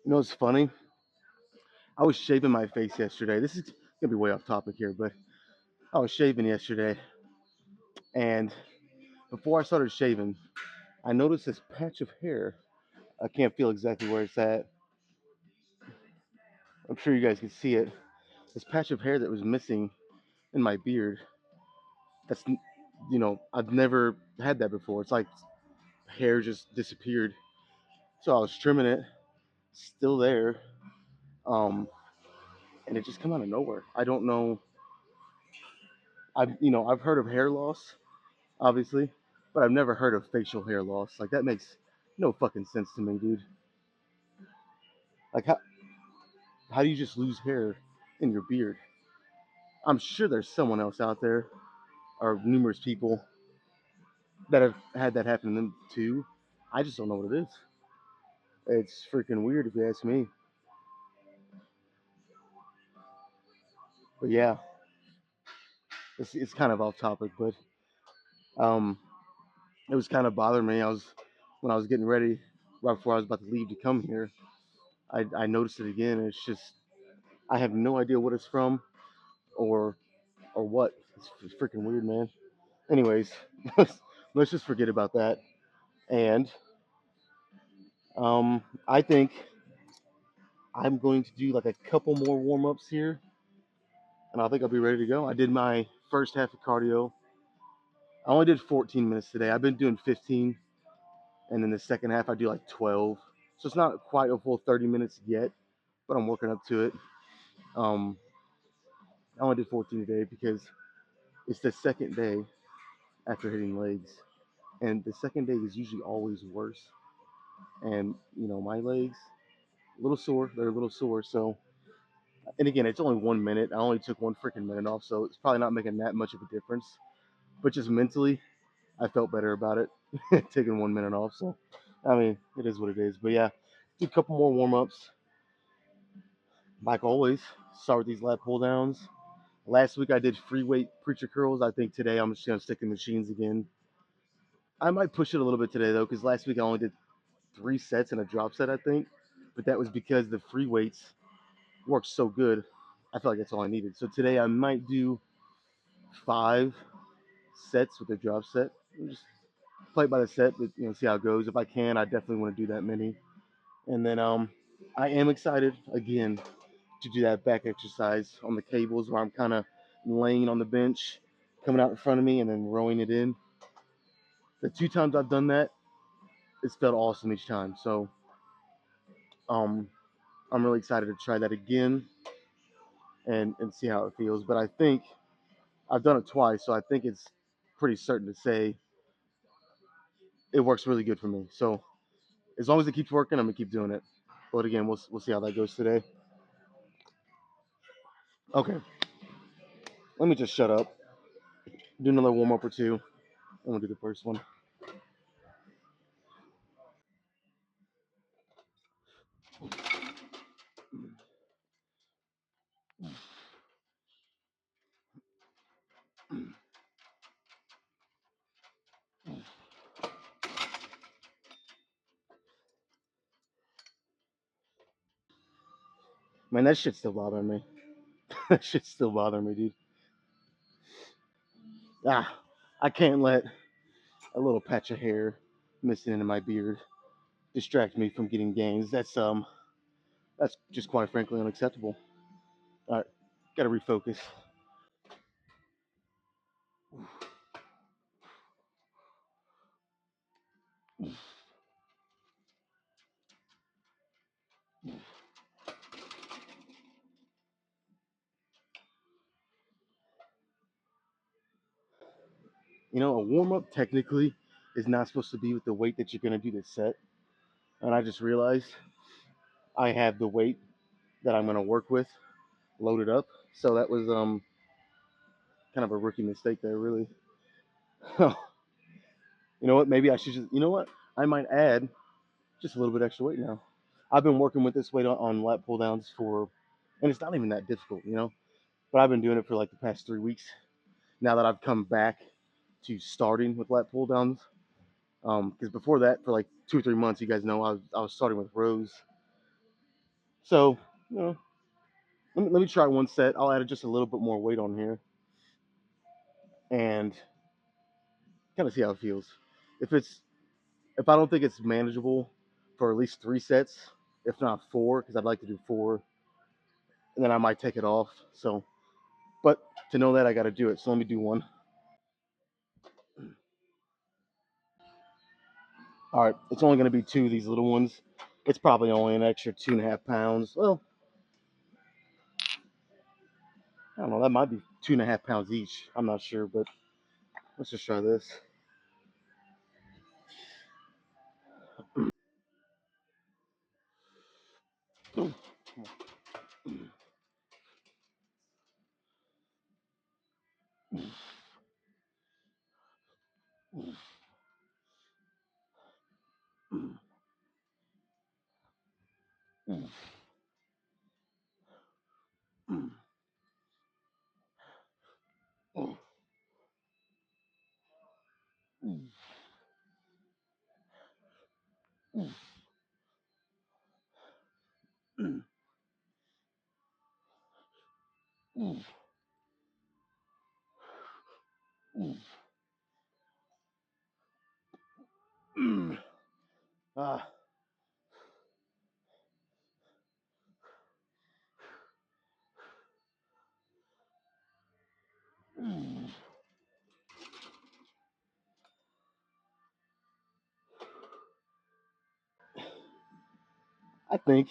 You know what's funny? I was shaving my face yesterday. This is gonna be way off topic here, but I was shaving yesterday, and before I started shaving, I noticed this patch of hair. I can't feel exactly where it's at. I'm sure you guys can see it. This patch of hair that was missing in my beard. That's, I've never had that before. It's like hair just disappeared. So I was trimming it, still there, um, and it just come out of nowhere. I don't know. I've heard of hair loss, obviously, but I've never heard of facial hair loss. Like that makes no fucking sense to me, dude. Like how do you just lose hair in your beard? I'm sure there's someone else out there, or numerous people that have had that happen to them too. I just don't know what it is. It's freaking weird if you ask me. But yeah, it's kind of off topic, but um, it was kind of bothering me. When I was getting ready, right before I was about to leave to come here, I noticed it again. And it's just I have no idea what it's from or what. It's freaking weird, man. Anyways, let's just forget about that. And I think I'm going to do like a couple more warm ups here, and I think I'll be ready to go. I did my first half of cardio. I only did 14 minutes today. I've been doing 15, and then the second half I do like 12. So it's not quite a full 30 minutes yet, but I'm working up to it. Um, I only did 14 today because it's the second day after hitting legs, and the second day is usually always worse. And my legs a little sore. They're a little sore. So, and again, it's only 1 minute. I only took one freaking minute off, so it's probably not making that much of a difference. But just mentally, I felt better about it taking 1 minute off. So, I mean, it is what it is. But yeah, do a couple more warm ups. Like always, start with these lat pull downs. Last week I did free weight preacher curls. I think today I'm just gonna stick to machines again. I might push it a little bit today though, because last week I only did 3 sets and a drop set, I think. But that was because the free weights worked so good. I felt like that's all I needed. So today I might do 5 sets with a drop set. Just play it by the set, but see how it goes. If I can, I definitely want to do that many. And then I am excited again to do that back exercise on the cables where I'm kind of laying on the bench, coming out in front of me, and then rowing it in. The 2 times I've done that, it's felt awesome each time. So um, I'm really excited to try that again and see how it feels. But I think I've done it twice, so I think it's pretty certain to say it works really good for me. So as long as it keeps working, I'm gonna keep doing it. But again, we'll see how that goes today. Okay, let me just shut up. Do another warm up or two. I'm gonna do the first one. Man, that shit's still bothering me. That shit's still bothering me, dude. Ah, I can't let a little patch of hair missing into my beard distract me from getting gains. That's just quite frankly unacceptable. All right, gotta refocus. You know, a warm up technically is not supposed to be with the weight that you're gonna do the set. And I just realized I have the weight that I'm gonna work with loaded up. So that was kind of a rookie mistake there, really. You know what? Maybe I should just. You know what? I might add just a little bit extra weight now. I've been working with this weight on lat pull downs for, and it's not even that difficult, you know. But I've been doing it for like the past 3 weeks. Now that I've come back to starting with lat pull downs, because before that, for like 2 or 3 months, you guys know I was starting with rows. So you know, let me try one set. I'll add just a little bit more weight on here and kind of see how it feels. If it's if I don't think it's manageable for at least 3 sets, if not 4, because I'd like to do 4, and then I might take it off. So, but to know that I got to do it. So let me do one. All right, it's only going to be 2 of these little ones. It's probably only an extra 2.5 pounds. Well, I don't know. That might be 2.5 pounds each. I'm not sure, but let's just try this. Ah, I think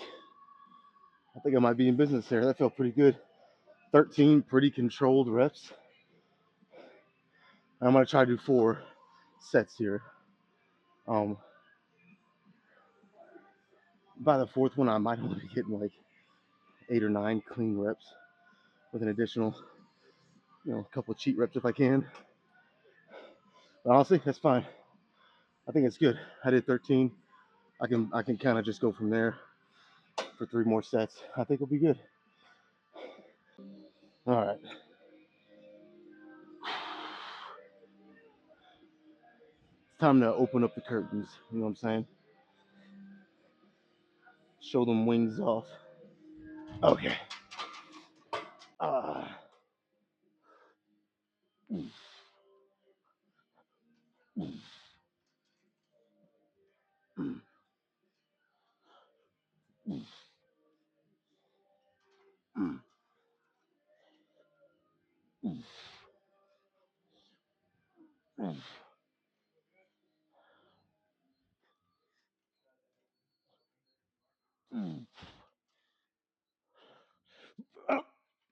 I might be in business there. That felt pretty good. 13 pretty controlled reps. I'm gonna try to do 4 sets here. Um, by the fourth one, I might only be getting like 8 or 9 clean reps with an additional, a couple of cheat reps if I can. But honestly, that's fine. I think it's good. I did 13. I can kind of just go from there for 3 more sets. I think it'll be good. All right. It's time to open up the curtains. You know what I'm saying? Show them wings off. Okay. Uh,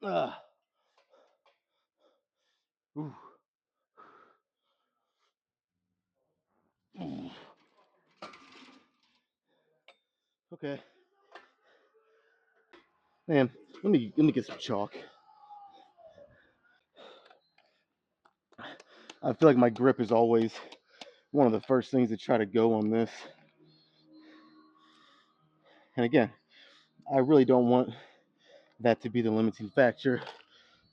uh, okay. Man, let me get some chalk. I feel like my grip is always one of the first things to try to go on this. And again, I really don't want that to be the limiting factor.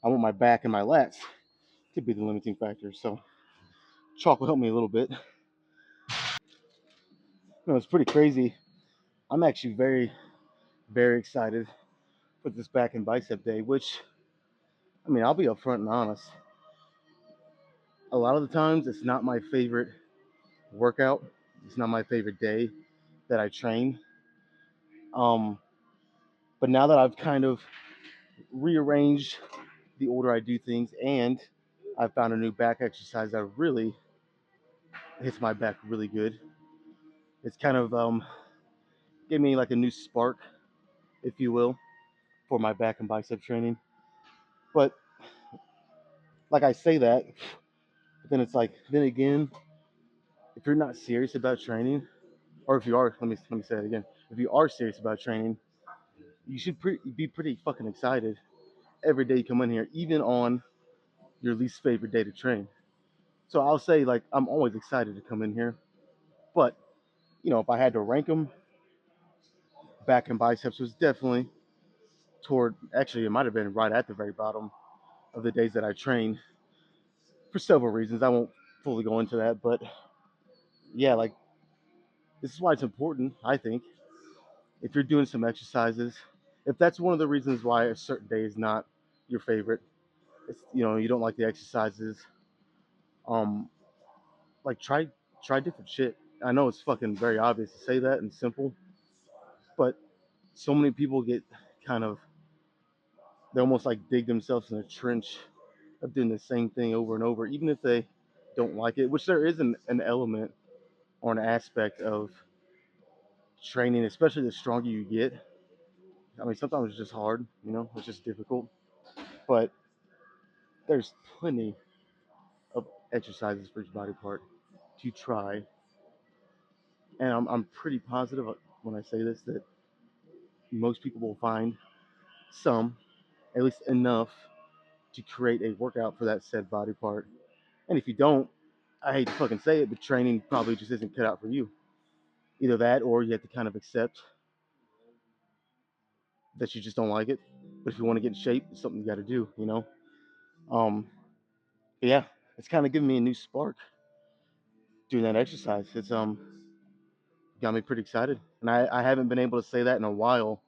I want my back and my lats to be the limiting factor. So chalk will help me a little bit. It's pretty crazy. I'm actually very, very excited for this back and bicep day, which, I mean, I'll be upfront and honest. A lot of the times, it's not my favorite workout. It's not my favorite day that I train. Um, but now that I've kind of rearranged the order I do things and I found a new back exercise that really hits my back really good. It's kind of gave me like a new spark, if you will, for my back and bicep training. But like I say that, but then it's like then again, if you're not serious about training, or if you are, let me say it again. If you are serious about training, you should be pretty fucking excited every day you come in here, even on your least favorite day to train. So I'll say like I'm always excited to come in here, but if I had to rank them, back and biceps was definitely toward. Actually, it might have been right at the very bottom of the days that I train for several reasons. I won't fully go into that, but yeah, like this is why it's important. I think if you're doing some exercises, if that's one of the reasons why a certain day is not your favorite, it's you don't like the exercises. Um, like try different shit. I know it's fucking very obvious to say that and simple, but so many people get kind of they almost like dig themselves in a trench of doing the same thing over and over, even if they don't like it. Which there is an element or an aspect of training, especially the stronger you get. I mean, sometimes it's just hard, it's just difficult. But there's plenty of exercises for each body part to try, and I'm pretty positive when I say this that most people will find some, at least enough, to create a workout for that said body part. And if you don't, I hate to fucking say it, but training probably just isn't cut out for you. Either that, or you have to kind of accept that you just don't like it. But if you want to get in shape, it's something you got to do. Um, yeah, it's kind of giving me a new spark doing that exercise. It's got me pretty excited, and I haven't been able to say that in a while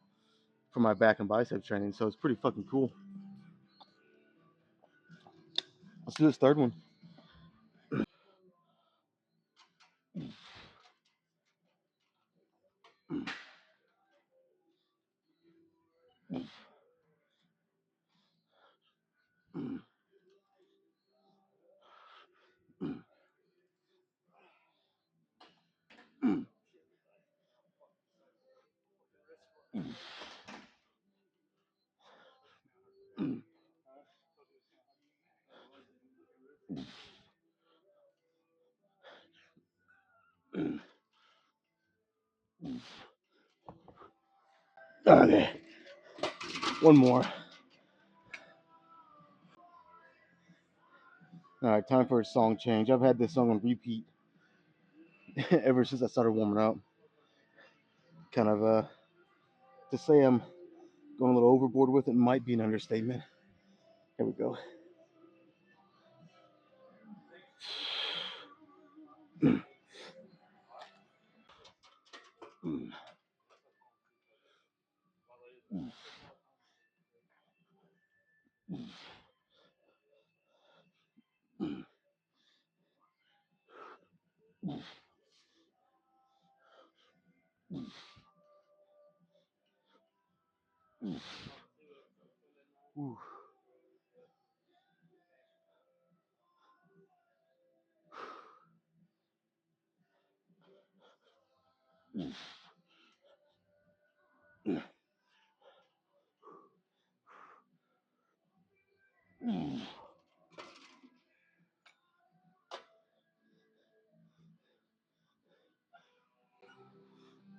for my back and bicep training, so it's pretty fucking cool. Let's do this third one. Okay, one more. All right, time for a song change. I've had this song on repeat ever since I started warming up. Kind of to say I'm going a little overboard with it might be an understatement. Here we go.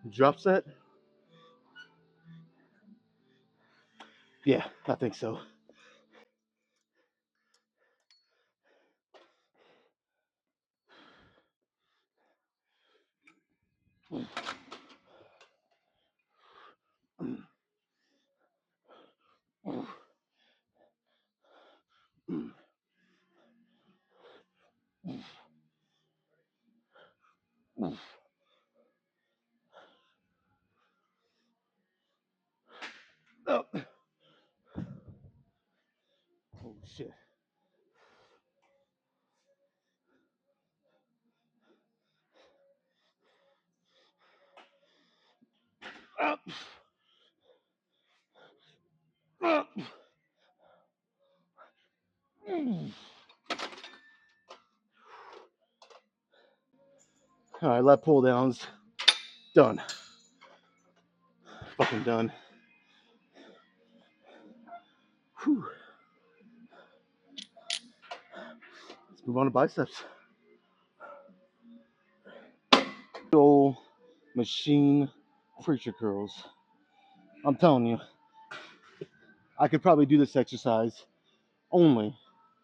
Drop set? Yeah, I think so. Oh, oh shit. Oh, oh. All right, lat pull downs. Done. Fucking done. Whew. Let's move on to biceps. Old machine preacher curls. I'm telling you, I could probably do this exercise only,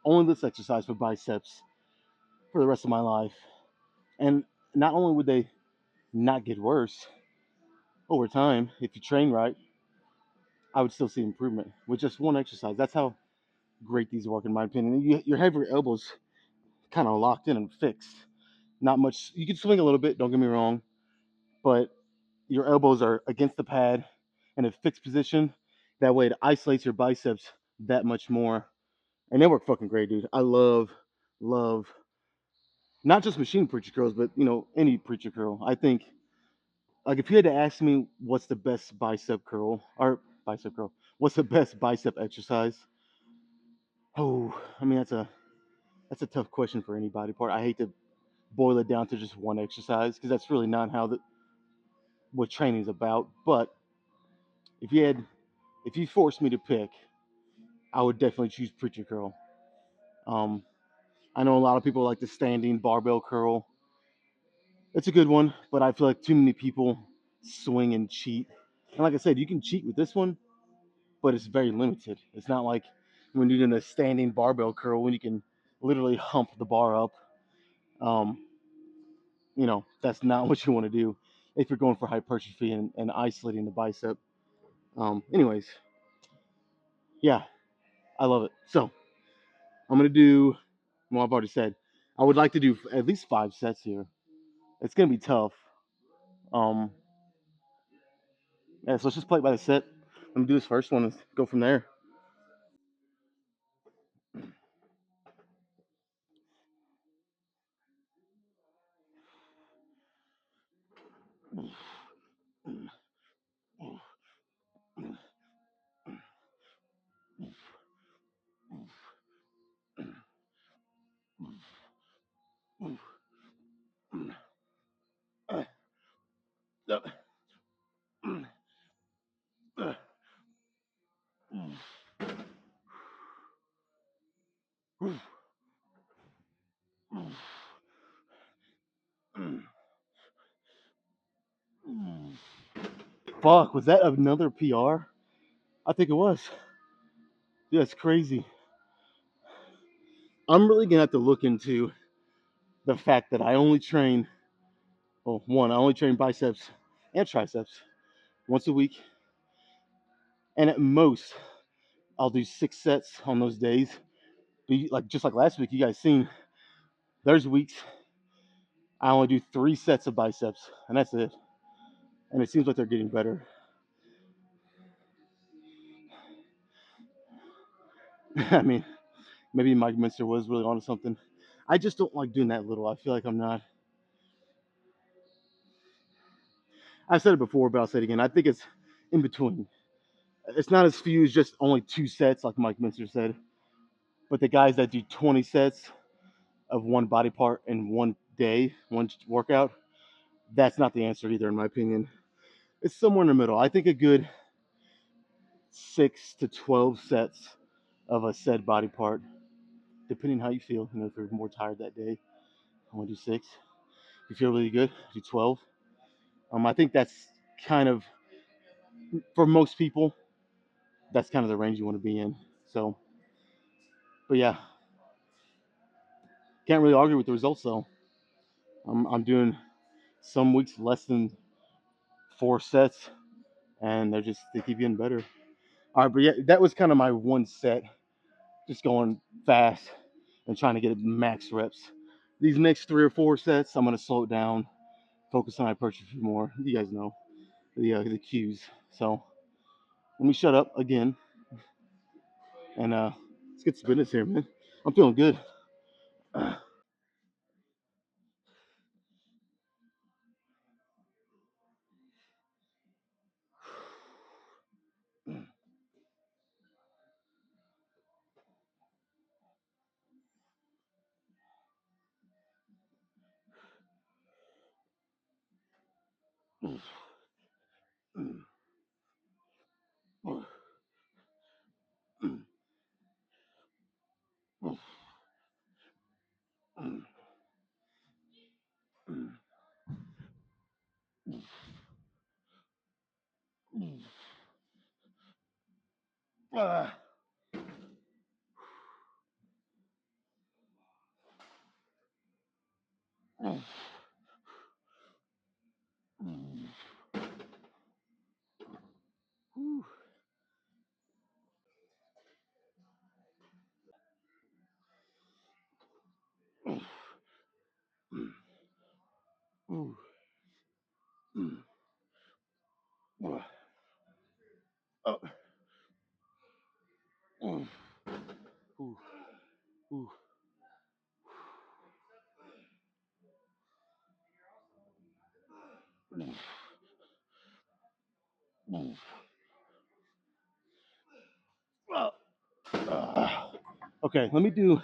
only this exercise for biceps for the rest of my life. And not only would they not get worse over time, if you train right, I would still see improvement with just one exercise. That's how great these work, in my opinion. You have your elbows kind of locked in and fixed. Not much. You can swing a little bit. Don't get me wrong, but your elbows are against the pad in a fixed position. That way, it isolates your biceps that much more, and they work fucking great, dude. I love not just machine preacher curls, but any preacher curl. I think like if you had to ask me what's the best bicep curl, what's the best bicep exercise? Oh, I mean that's a tough question for any body part. I hate to boil it down to just one exercise because that's really not how what training is about. But if you had if you forced me to pick, I would definitely choose preacher curl. Um, I know a lot of people like the standing barbell curl. It's a good one, but I feel like too many people swing and cheat. And like I said, you can cheat with this one, but it's very limited. It's not like when you're doing a standing barbell curl when you can literally hump the bar up. Um, that's not what you want to do if you're going for hypertrophy and isolating the bicep. Anyways, yeah, I love it. So I'm gonna do. Well, I've already said I would like to do at least 5 sets here. It's gonna be tough. Um, yeah, so let's just play it by the set. Let me do this first one and go from there. Fuck, was that another PR? I think it was. Yeah, it's crazy. I'm really gonna have to look into the fact that I only train. Well, one, I only train biceps and triceps once a week, and at most I'll do 6 sets on those days. Like just like last week, you guys seen. There's weeks I only do 3 sets of biceps, and that's it. And it seems like they're getting better. I mean, maybe Mike Minster was really onto something. I just don't like doing that little. I feel like I'm not. I've said it before, but I'll say it again. I think it's in between. It's not as few as just only 2 sets, like Mike Minster said. But the guys that do 20 sets of one body part in one day, one workout, that's not the answer either, in my opinion. It's somewhere in the middle. I think a good 6 to 12 sets of a said body part, depending how you feel. If you're more tired that day, I want to do 6. If you feel really good, do 12. I think that's kind of for most people. That's kind of the range you want to be in. So, but yeah, can't really argue with the results though. I'm doing some weeks less than 4 sets, and they keep getting better. All right, but yeah, that was kind of my one set, just going fast and trying to get max reps. These next 3 or 4 sets, I'm gonna slow it down, focus on hypertrophy more. You guys know the cues. So let me shut up again, and let's get some business here, man. I'm feeling good. Okay, let me do.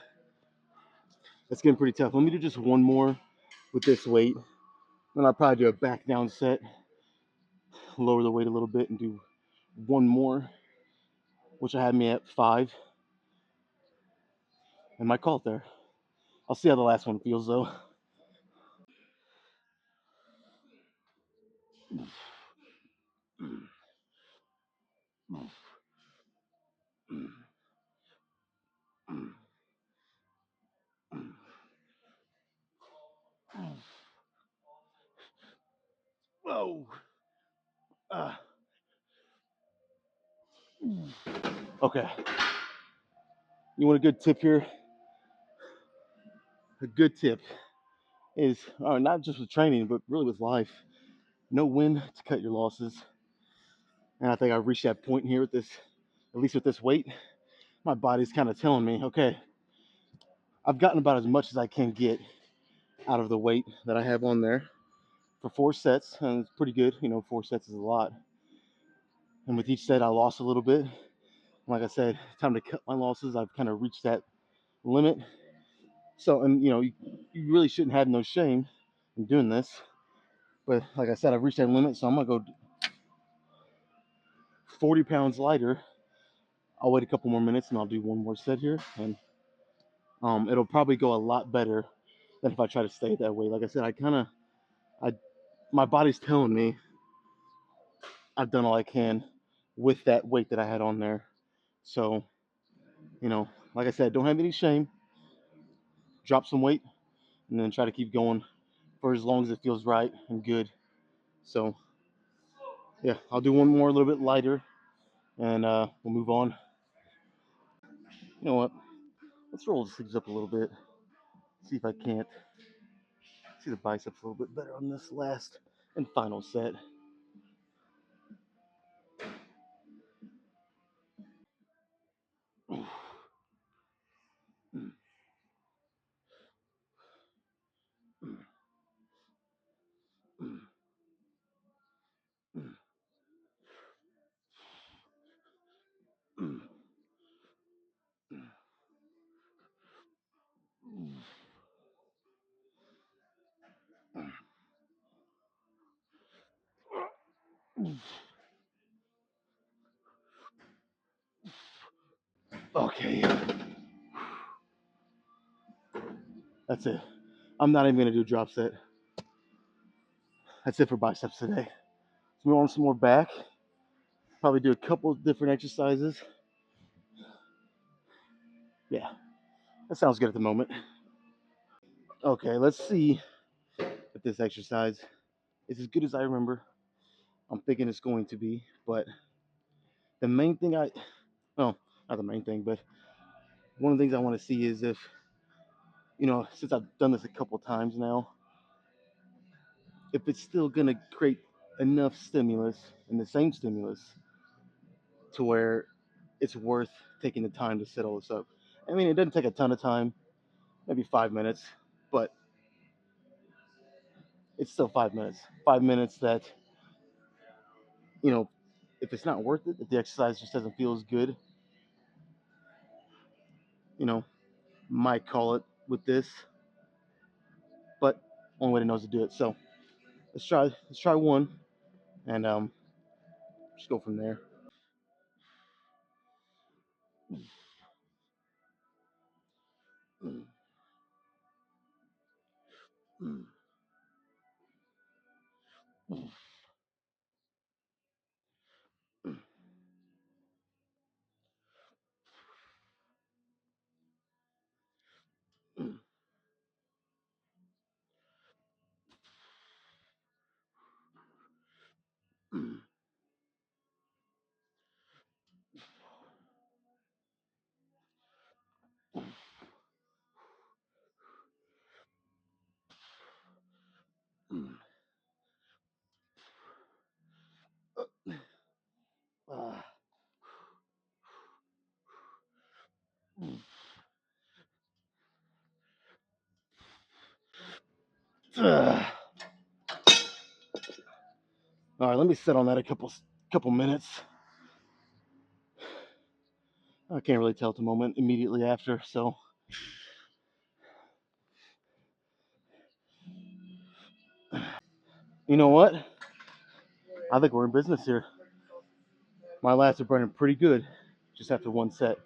It's getting pretty tough. Let me do just one more with this weight. Then I'll probably do a back down set, lower the weight a little bit, and do one more, which I had me at 5. And might call it there. I'll see how the last one feels though. Whoa. Okay. You want a good tip here? A good tip is not just with training, but really with life. Know when to cut your losses. And I think I've reached that point here with this, at least with this weight. My body's kind of telling me, okay, I've gotten about as much as I can get out of the weight that I have on there for 4 sets, and it's pretty good. 4 sets is a lot. And with each set, I lost a little bit. Like I said, time to cut my losses. I've kind of reached that limit. So, and you really shouldn't have no shame in doing this. But like I said, I've reached that limit, so I'm gonna go 40 pounds lighter. I'll wait a couple more minutes and I'll do one more set here, and it'll probably go a lot better than if I try to stay that way. Like I said, I my body's telling me I've done all I can with that weight that I had on there. So, like I said, don't have any shame. Drop some weight and then try to keep going for as long as it feels right and good. So, yeah, I'll do one more a little bit lighter and we'll move on. You know what? Let's roll the sleeves up a little bit. See if I can't see the biceps a little bit better on this last and final set. Okay, that's it. I'm not even gonna do a drop set. That's it for biceps today. So we want some more back. Probably do a couple of different exercises. Yeah, that sounds good at the moment. Okay, let's see if this exercise is as good as I remember. I'm thinking it's going to be, but the main thing well, not the main thing, but one of the things I want to see is if, since I've done this a couple times now, if it's still going to create enough stimulus and the same stimulus to where it's worth taking the time to set all this up. I mean, it doesn't take a ton of time, maybe 5 minutes, but it's still 5 minutes. 5 minutes that, you know, if it's not worth it, if the exercise just doesn't feel as good, you know, might call it with this, but only way to know is to do it. So let's try one. and just go from there. All right, let me sit on that a couple minutes. I can't really tell at the moment immediately after, so you know what? I think we're in business here. My lats are burning pretty good just after one set.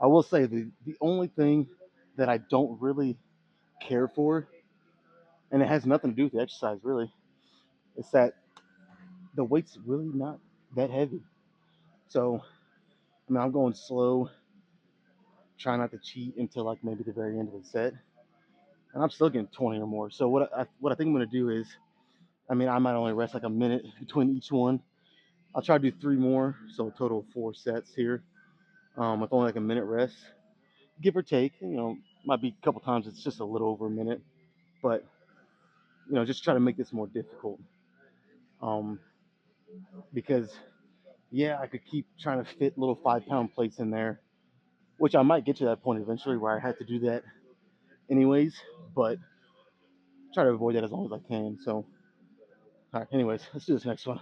I will say the only thing that I don't really care for, and it has nothing to do with the exercise really, is that the weight's really not that heavy. So I mean, I'm going slow, trying not to cheat until like maybe the very end of the set, and I'm still getting 20 or more. So what I think I'm gonna do is, I mean, I might only rest like a minute between each one. I'll try to do three more, so a total of four sets here, with only like a minute rest, give or take. Might be a couple times it's just a little over a minute, but just try to make this more difficult. Um, because yeah, I could keep trying to fit little 5 pound plates in there, which I might get to that point eventually where I have to do that anyways, but try to avoid that as long as I can. So, all right, anyways, let's do this next one.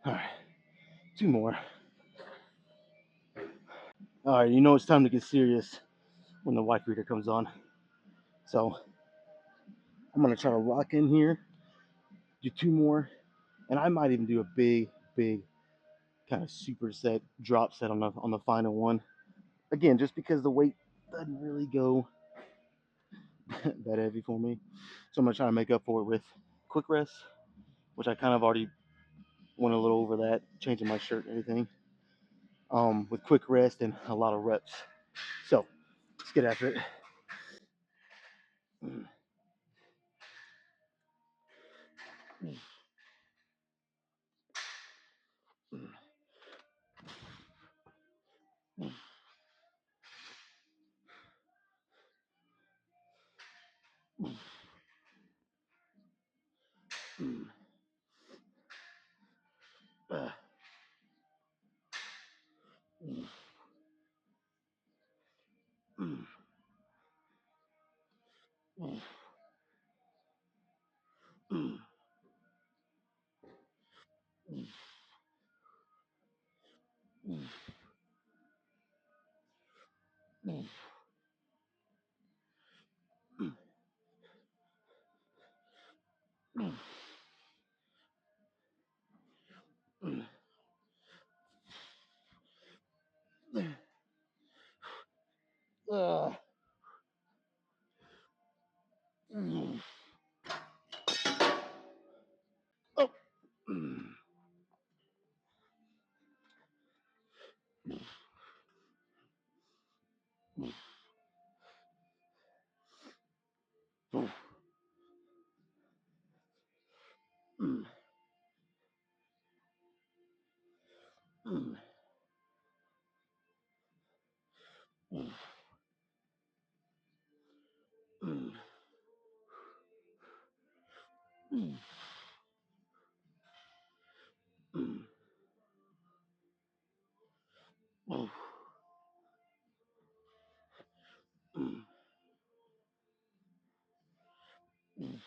All right, two more. All right, it's time to get serious when the wife reader comes on. So I'm gonna try to lock in here, do two more, and I might even do a big kind of superset drop set on the final one. Again, just because the weight doesn't really go that heavy for me, so I'm gonna try to make up for it with quick rest, which I kind of already went a little over that, changing my shirt and everything. With quick rest and a lot of reps. So let's get after it. Oh. Mm. Mm. Mm. Mm. Mm. Mm. Mm. Mm.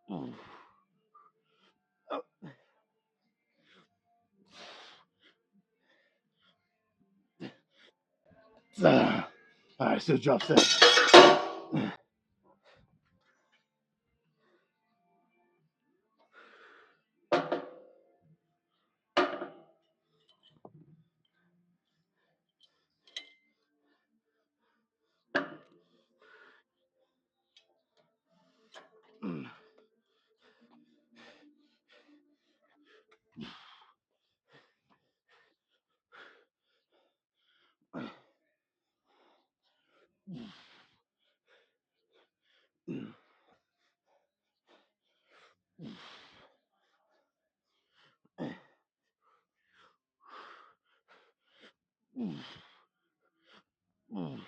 Mm. Oh. All right, so drop set. Mm. Mm. Mm. Mm.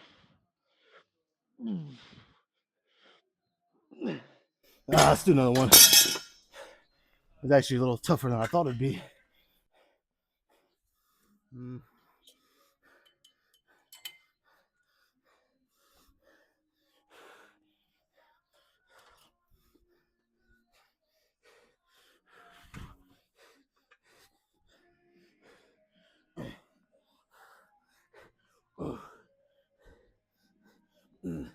Mm. Let's do another one. It's actually a little tougher than I thought it'd be. Mm. Mm.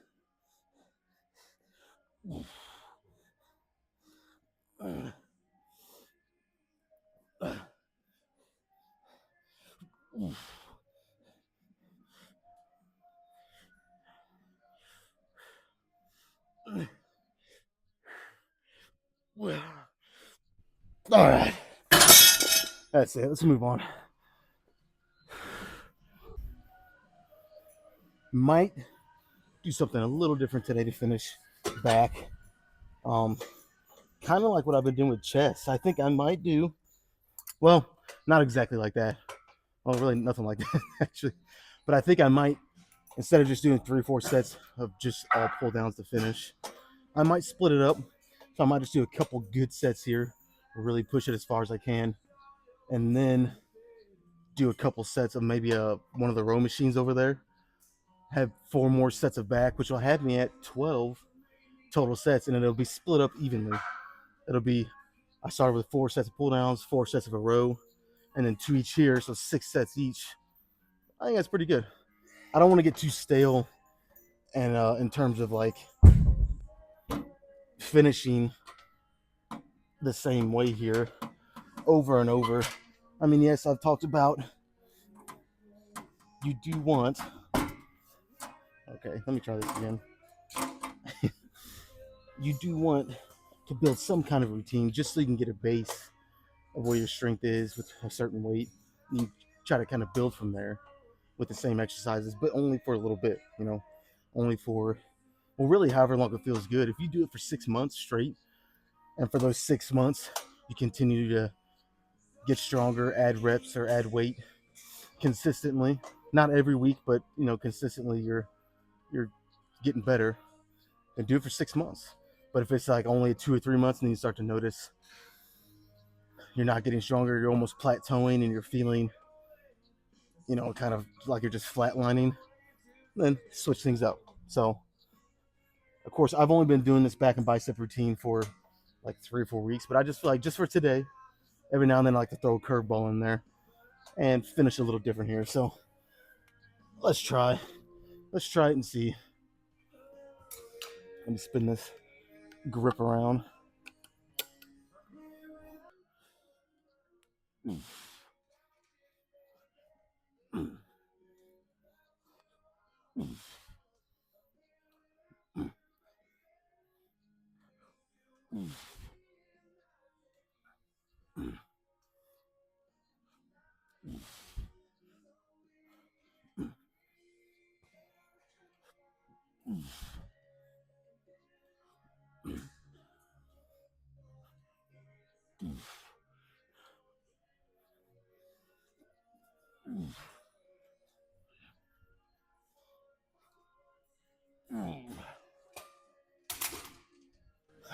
All right, that's it. Let's move on. Might do something a little different today to finish back. Um, Kind of like what I've been doing with chest. I think I might do, well, not exactly like that. Well, really nothing like that actually. But I think I might, instead of just doing 3 or 4 sets of just all pull downs to finish, I might split it up. So I might just do a couple good sets here, really push it as far as I can, and then do a couple sets of maybe one of the row machines over there. Have 4 more sets of back, which will have me at 12 total sets, and it'll be split up evenly. It'll be, I started with 4 sets of pull downs, 4 sets of a row, and then 2 each here, so 6 sets each. I think that's pretty good. I don't want to get too stale, and in terms of like finishing the same way here over and over. I mean, yes, I've talked about you do want. Okay, let me try this again. You do want to build some kind of routine just so you can get a base of where your strength is with a certain weight. You try to kind of build from there with the same exercises, but only for a little bit, only for, well, really, however long it feels good. If you do it for 6 months straight, and for those 6 months, you continue to get stronger, add reps or add weight consistently, not every week, but consistently, you're getting better, and do it for 6 months. But if it's like only 2 or 3 months, and then you start to notice you're not getting stronger, you're almost plateauing, and you're feeling, kind of like you're just flatlining, then switch things up. So, of course, I've only been doing this back and bicep routine for like 3 or 4 weeks, but I just feel like just for today, every now and then I like to throw a curveball in there and finish a little different here. So let's try. Let's try it and see. Let me spin this grip around.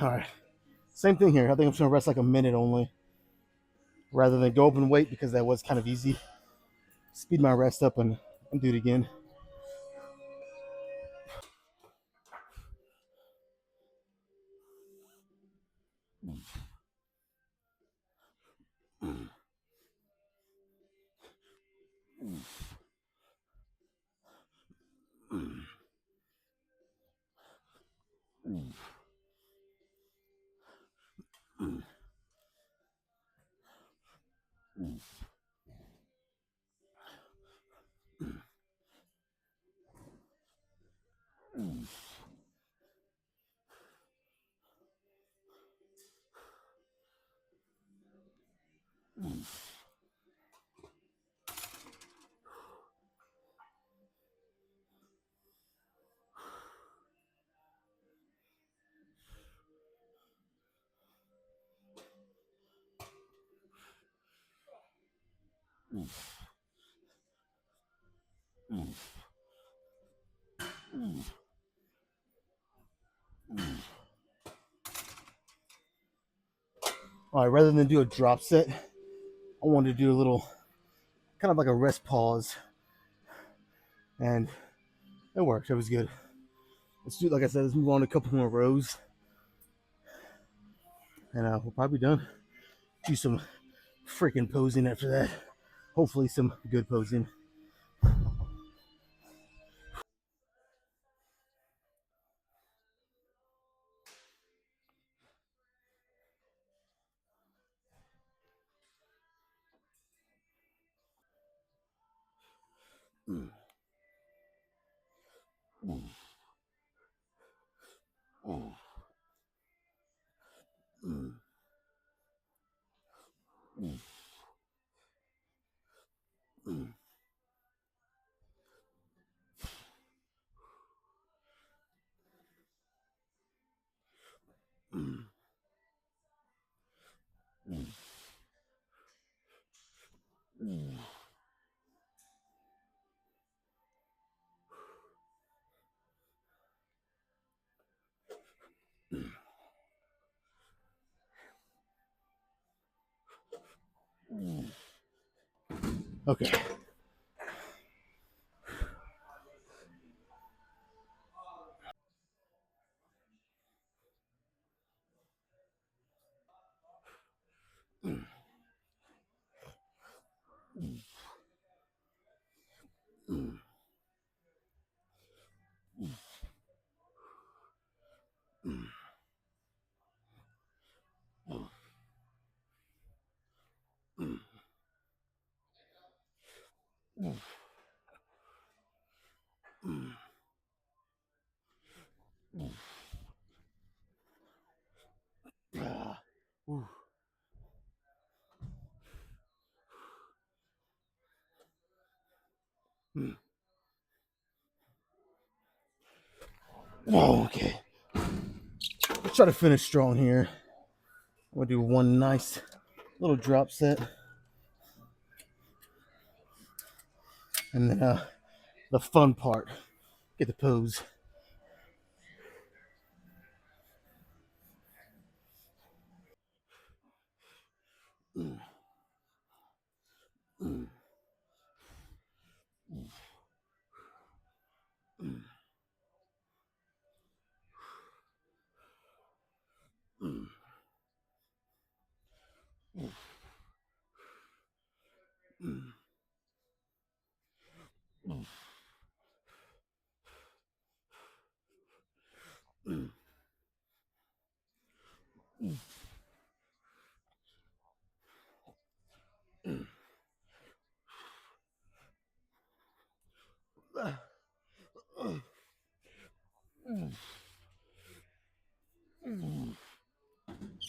All right. Same thing here. I think I'm just gonna rest like a minute only, rather than go up and wait because that was kind of easy. Speed my rest up and do it again. All right, rather than do a drop set, I wanted to do a little kind of like a rest pause, and it worked. It was good. Let's do, like I said, let's move on to a couple more rows, and we'll probably be done. Do some freaking posing after that. Hopefully, some good posing. Okay. Oh, okay. Let's try to finish strong here. I'm gonna do one nice little drop set, and then the fun part, get the pose.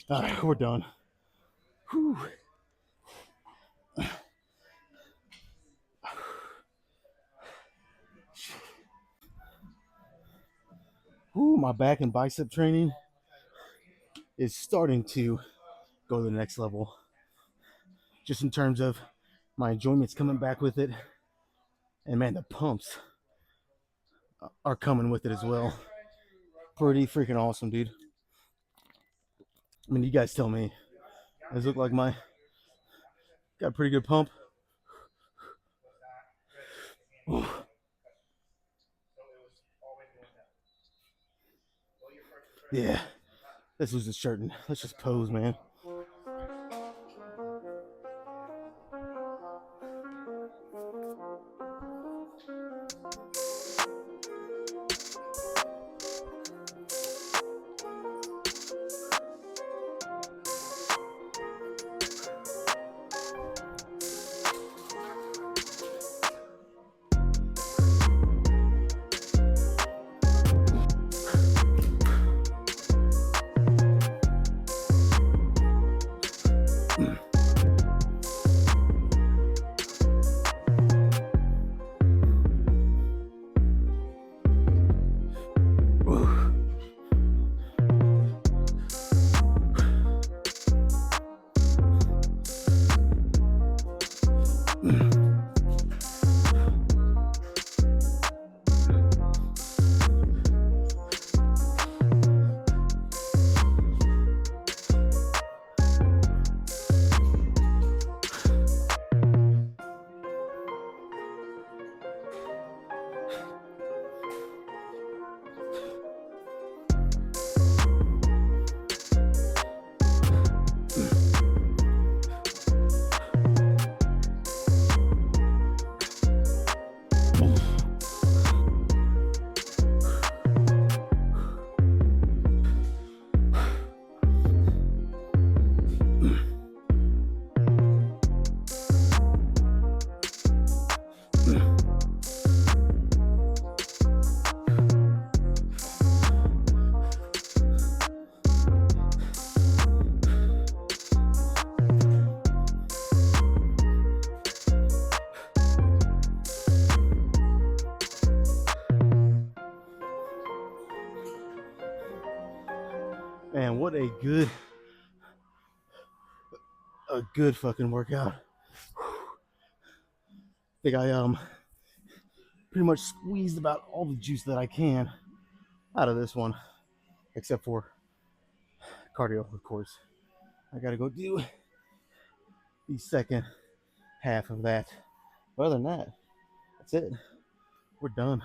All right, we're done. Whew. Whew, my back and bicep training is starting to go to the next level. Just in terms of my enjoyment's coming back with it, and man, the pumps are coming with it as well. Pretty freaking awesome, dude. I mean, you guys tell me. Does it look like my got a pretty good pump? Ooh. Yeah. Let's lose this shirt and let's just pose, man. Man, what a good fucking workout. I think I pretty much squeezed about all the juice that I can out of this one, except for cardio, of course. I gotta go do the second half of that. But other than that, that's it. We're done.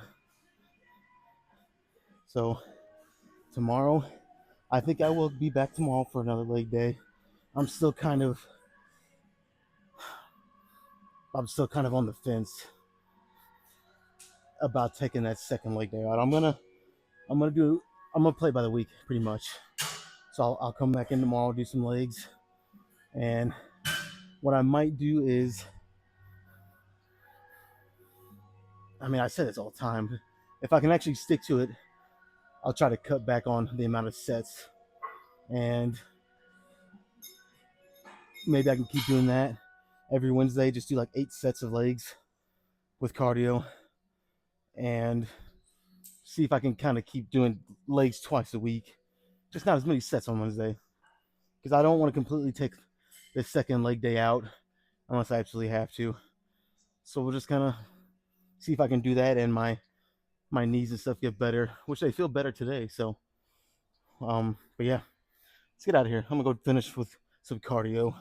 So tomorrow, I think I will be back tomorrow for another leg day. I'm still kind of on the fence about taking that second leg day out. I'm gonna play by the week pretty much. So I'll come back in tomorrow, do some legs, and what I might do is, I mean, I say this all the time. If I can actually stick to it, I'll try to cut back on the amount of sets, and maybe I can keep doing that every Wednesday. Just do like 8 sets of legs with cardio, and see if I can kind of keep doing legs twice a week. Just not as many sets on Wednesday, because I don't want to completely take the second leg day out unless I absolutely have to. So we'll just kind of see if I can do that, and my knees and stuff get better, which they feel better today. So, but yeah, let's get out of here. I'm gonna go finish with some cardio.